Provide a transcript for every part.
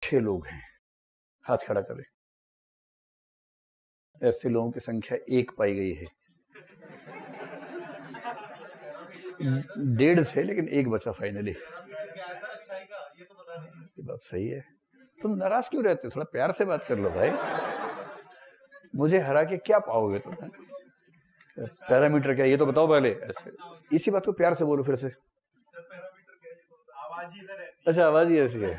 6 लोग हैं, हाथ खड़ा करें। ऐसे लोगों की संख्या 1 पाई गई है। 1.5 थे लेकिन 1 बचा फाइनली। ये बात सही है। तुम नाराज क्यों रहते हो? थोड़ा प्यार से बात कर लो भाई। मुझे हरा के क्या पाओगे तुम? पैरामीटर क्या ये तो बताओ पहले। ऐसे इसी बात को प्यार से बोलो फिर से। अच्छा, आवाज ही ऐसी है।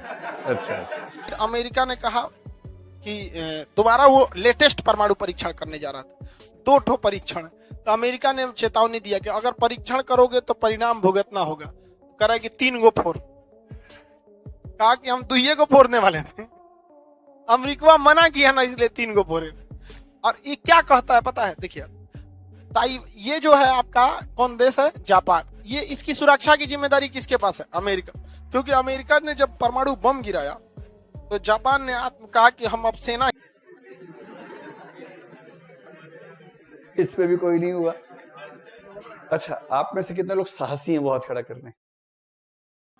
अच्छा। अमेरिका ने कहा कि दोबारा वो लेटेस्ट परमाणु परीक्षण करने जा रहा था। 2 ठो परीक्षण। तो अमेरिका ने चेतावनी दिया कि अगर परीक्षण करोगे तो परिणाम भुगतना होगा। करेगी 3 गो फोड़। कहा कि हम 2 गो फोड़ने वाले थे, अमेरिका मना किया ना, इसलिए 3 गो फोड़े। और ये क्या कहता है पता है? देखिए, ये जो है आपका कौन देश है? जापान। ये इसकी सुरक्षा की जिम्मेदारी किसके पास है? अमेरिका। क्योंकि अमेरिका ने जब परमाणु बम गिराया तो जापान ने कहा कि हम अब सेना। इस पे भी कोई नहीं हुआ। अच्छा, आप में से कितने लोग साहसी हैं? वो हाथ खड़ा करने।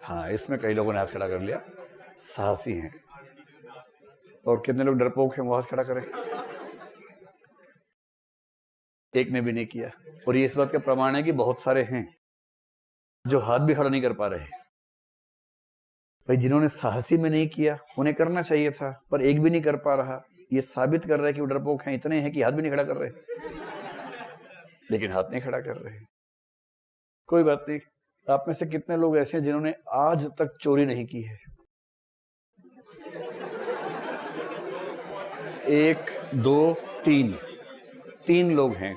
हाँ, इसमें कई लोगों ने हाथ खड़ा कर लिया, साहसी हैं। और कितने लोग डरपोक हैं? वो हाथ खड़ा करें। एक ने भी नहीं किया। और ये इस बात का प्रमाण है कि बहुत सारे हैं जो हाथ भी खड़ा नहीं कर पा रहे। भाई, जिन्होंने साहसी में नहीं किया उन्हें करना चाहिए था, पर एक भी नहीं कर पा रहा। ये साबित कर रहा है कि वो डरपोक हैं। इतने हैं कि हाथ भी नहीं खड़ा कर रहे, लेकिन हाथ नहीं खड़ा कर रहे। कोई बात नहीं। आप में से कितने लोग ऐसे हैं जिन्होंने आज तक चोरी नहीं की है? 1 2 3 लोग हैं।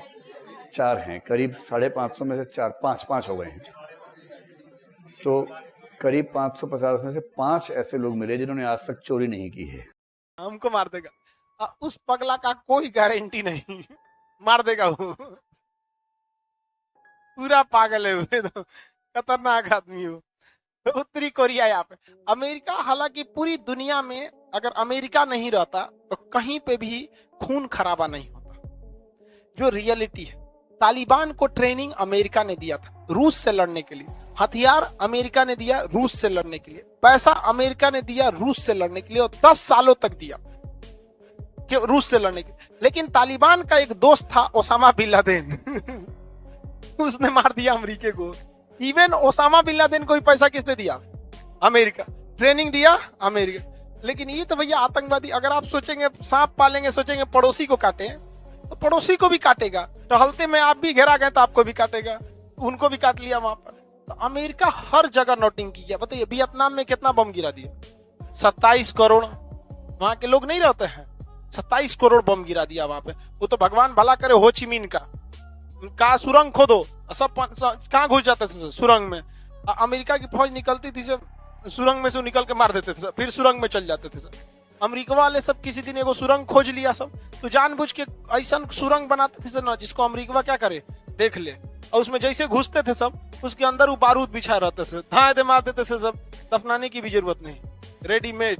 4 हैं। करीब 550 में से 5 हो गए हैं। तो करीब 550 में से 5 ऐसे लोग मिले जिन्होंने आज तक चोरी नहीं की है। हमको मार देगा। उस पगला का कोई गारंटी नहीं, मार देगा वो। पूरा पागल है वो, तो खतरनाक आदमी हो। तो उत्तरी कोरिया यहाँ पे अमेरिका, हालांकि पूरी दुनिया में अगर अमेरिका नहीं रहता तो कहीं पे भी खून खराबा नहीं होता। जो रियलिटी है, तालिबान को ट्रेनिंग अमेरिका ने दिया था रूस से लड़ने के लिए। हथियार अमेरिका ने दिया रूस से लड़ने के लिए। पैसा अमेरिका ने दिया रूस से लड़ने के लिए, और 10 सालों तक दिया कि रूस से लड़ने के लिए। लेकिन तालिबान का एक दोस्त था ओसामा बिन लादेन उसने मार दिया अमेरिका को। इवन ओसामा बिन लादेन को भी पैसा किसने दिया? अमेरिका। ट्रेनिंग दिया अमेरिका। लेकिन ये तो भैया आतंकवादी। अगर आप सोचेंगे सांप पालेंगे, सोचेंगे पड़ोसी को काटे, तो पड़ोसी को भी काटेगा। टहलते में आप भी घेरा गए तो आपको भी काटेगा। उनको भी काट लिया वहां पर। तो अमेरिका हर जगह नोटिंग की है। बताइए, वियतनाम में कितना बम गिरा दिया? 27 करोड़। वहां के लोग नहीं रहते हैं? 27 करोड़ बम गिरा दिया वहां पे। वो तो भगवान भला करे हो ची मिन का सुरंग खोदो, सब कहाँ घुस जाते थे सुरंग में। अमेरिका की फौज निकलती थी, सुरंग में से निकल के मार देते थे, फिर सुरंग में चल जाते थे। अमेरिका वाले सब किसी दिन एगो सुरंग खोज लिया सब, तो जानबूझ के ऐसा सुरंग बनाते थे ना जिसको अमेरिका क्या करे देख ले। और उसमें जैसे घुसते थे सब, उसके अंदर वो बारूद बिछा रहते थे, धाए दे मार देते थे सब। दफनाने की भी जरूरत नहीं, रेडीमेड।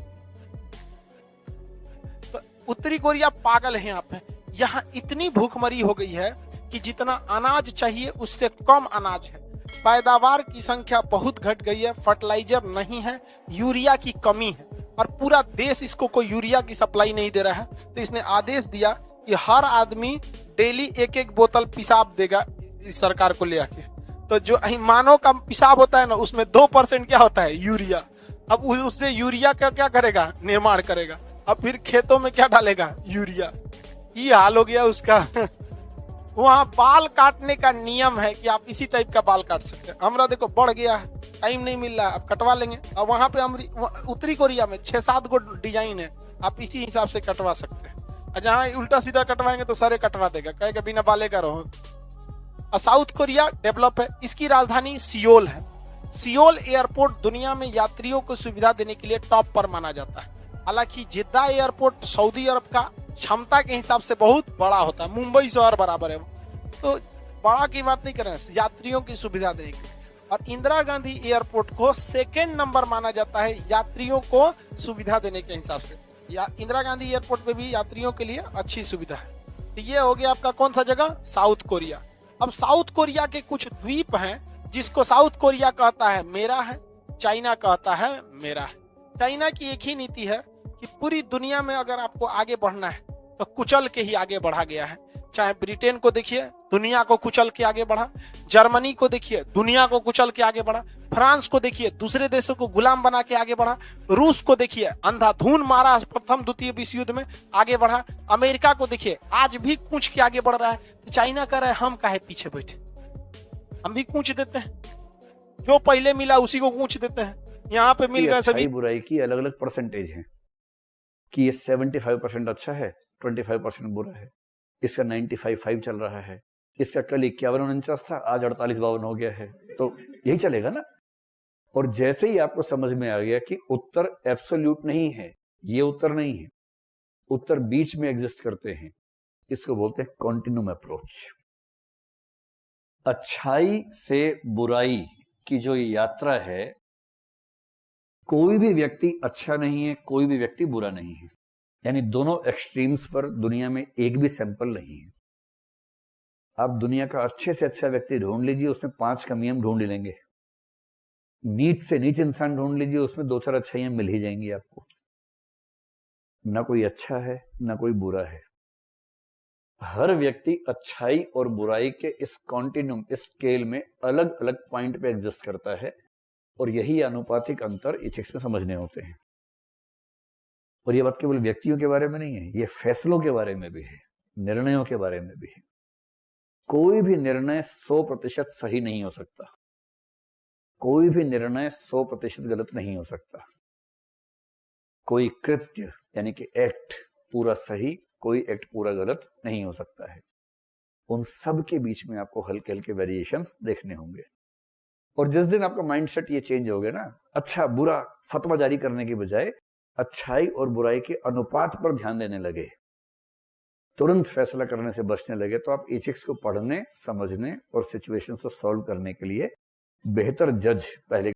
तो उत्तरी कोरिया पागल है। यहाँ पे यहाँ इतनी भूखमरी हो गई है कि जितना अनाज चाहिए उससे कम अनाज है। पैदावार की संख्या बहुत घट गई है। फर्टिलाइजर नहीं है, यूरिया की कमी है, और पूरा देश इसको कोई यूरिया की सप्लाई नहीं दे रहा है। तो इसने आदेश दिया कि हर आदमी डेली 1-1 बोतल पेशाब देगा इस सरकार को ले आके। तो जो मानव का पेशाब होता है ना, उसमें 2% क्या होता है? यूरिया। अब उससे यूरिया का क्या करेगा? निर्माण करेगा। अब फिर खेतों में क्या डालेगा? यूरिया। ये हाल हो गया उसका। वहाँ बाल काटने का नियम है कि आप इसी टाइप का बाल काट सकते हैं। हमरा देखो बढ़ गया है, टाइम नहीं मिल रहा है, अब कटवा लेंगे। अब वहाँ पे उत्तरी कोरिया में 6-7 गो डिजाइन है, आप इसी हिसाब से कटवा सकते हैं। जहाँ उल्टा सीधा कटवाएंगे तो सारे कटवा देगा, कहेगा बिना बाले का रहो। साउथ कोरिया डेवलप है, इसकी राजधानी सियोल है। सियोल एयरपोर्ट दुनिया में यात्रियों को सुविधा देने के लिए टॉप पर माना जाता है। हालांकि जिद्दा एयरपोर्ट सऊदी अरब का क्षमता के हिसाब से बहुत बड़ा होता है, मुंबई शहर बराबर है। तो बड़ा की बात नहीं कर रहे हैं, यात्रियों की सुविधा देने के लिए। और इंदिरा गांधी एयरपोर्ट को 2nd नंबर माना जाता है यात्रियों को सुविधा देने के हिसाब से। या इंदिरा गांधी एयरपोर्ट पे भी यात्रियों के लिए अच्छी सुविधा है। तो ये हो गया आपका कौन सा जगह? South Korea. अब साउथ कोरिया के कुछ द्वीप हैं जिसको साउथ कोरिया कहता है मेरा है, चाइना कहता है मेरा है। चाइना की एक ही नीति है कि पूरी दुनिया में अगर आपको आगे बढ़ना है तो कुचल के ही आगे बढ़ा गया है। चाहे ब्रिटेन को देखिए, दुनिया को कुचल के आगे बढ़ा। जर्मनी को देखिए, दुनिया को कुचल के आगे बढ़ा। फ्रांस को देखिए, दूसरे देशों को गुलाम बना के आगे बढ़ा। रूस को देखिए, अंधाधुन मारा प्रथम द्वितीय विश्व युद्ध में, आगे बढ़ा। अमेरिका को देखिए, आज भी कूच के आगे बढ़ रहा है। तो चाइना कह रहा है हम काहे पीछे बैठे, हम भी कूच देते हैं, जो पहले मिला उसी को कूच देते हैं। यहाँ पे मिल गए सभी। बुराई की अलग अलग परसेंटेज है कि ये 75% अच्छा है, 25% बुरा है। इसका 95.5 चल रहा है, इसका कल 51-49 था, आज 48-52 हो गया है, तो यही चलेगा ना। और जैसे ही आपको समझ में आ गया कि उत्तर एब्सोल्यूट नहीं है, ये उत्तर नहीं है, उत्तर बीच में एग्जिस्ट करते हैं, इसको बोलते हैं कॉन्टिन्यूम अप्रोच। अच्छाई से बुराई की जो यात्रा है, कोई भी व्यक्ति अच्छा नहीं है, कोई भी व्यक्ति बुरा नहीं है, यानी दोनों एक्सट्रीम्स पर दुनिया में एक भी सैंपल नहीं है। आप दुनिया का अच्छे से अच्छा व्यक्ति ढूंढ लीजिए, उसमें 5 कमियां ढूंढ लेंगे। नीच से नीच इंसान ढूंढ लीजिए, उसमें 2-4 अच्छाइयां मिल ही जाएंगी आपको। ना कोई अच्छा है, ना कोई बुरा है। हर व्यक्ति अच्छाई और बुराई के इस कॉन्टिन्यूम, इस स्केल में अलग अलग पॉइंट पे एग्जिस्ट करता है, और यही आनुपातिक अंतर इथिक्स में समझने होते हैं। और ये बात केवल व्यक्तियों के बारे में नहीं है, ये फैसलों के बारे में भी है, निर्णयों के बारे में भी है। कोई भी निर्णय 100% सही नहीं हो सकता, कोई भी निर्णय 100% गलत नहीं हो सकता। कोई कृत्य यानी कि एक्ट पूरा सही, कोई एक्ट पूरा गलत नहीं हो सकता है। उन सब के बीच में आपको हल्के हल्के वेरिएशंस देखने होंगे। और जिस दिन आपका माइंडसेट ये चेंज हो गया ना, अच्छा बुरा फतवा जारी करने की बजाय अच्छाई और बुराई के अनुपात पर ध्यान देने लगे, तुरंत फैसला करने से बचने लगे, तो आप एथिक्स को पढ़ने, समझने और सिचुएशन को सॉल्व करने के लिए बेहतर जज पहले